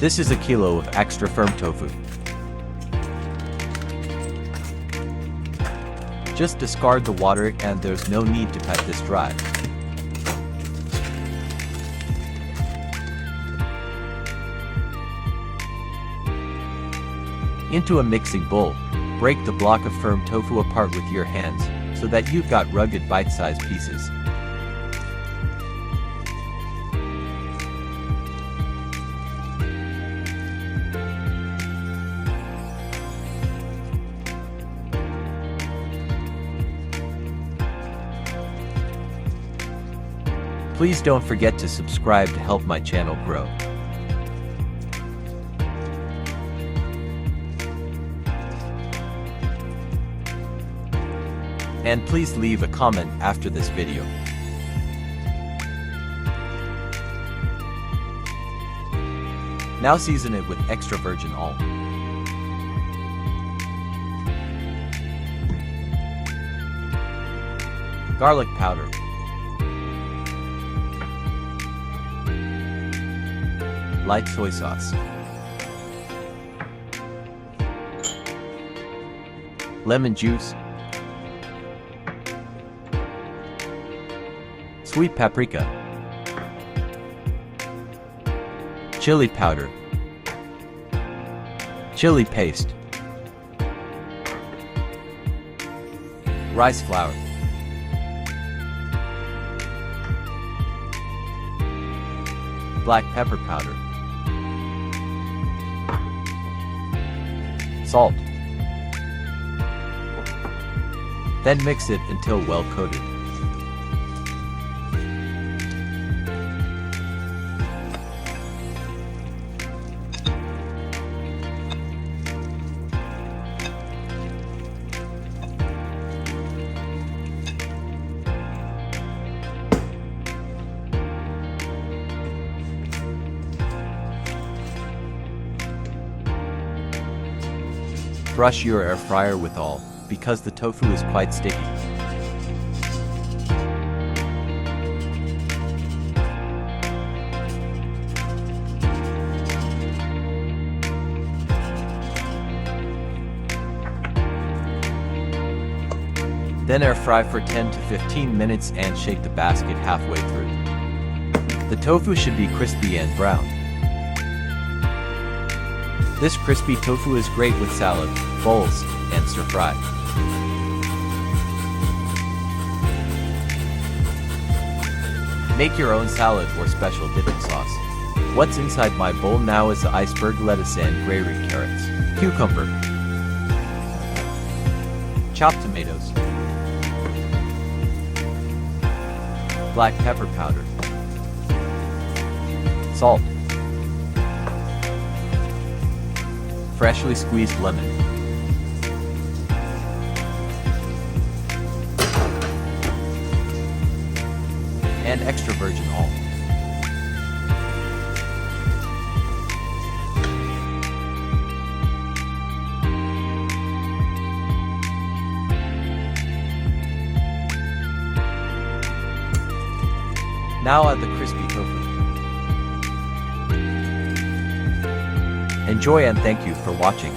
This is a kilo of extra firm tofu. Just discard the water and there's no need to pat this dry. Into a mixing bowl, break the block of firm tofu apart with your hands, so that you've got rugged bite-sized pieces. Please don't forget to subscribe to help my channel grow. And please leave a comment after this video. Now season it with extra virgin olive. Garlic powder. Light soy sauce. Lemon juice. Sweet paprika. Chili powder. Chili paste. Rice flour. Black pepper powder. Salt. Then mix it until well coated. Brush your air fryer with all, because the tofu is quite sticky. Then air fry for 10 to 15 minutes and shake the basket halfway through. The tofu should be crispy and brown. This crispy tofu is great with salad, bowls, and stir-fry. Make your own salad or special dipping sauce. What's inside my bowl now is the iceberg lettuce and Grabe carrots, cucumber, chopped tomatoes, black pepper powder, salt, freshly squeezed lemon, and extra virgin olive. Now add the crispy tofu. Enjoy and thank you for watching.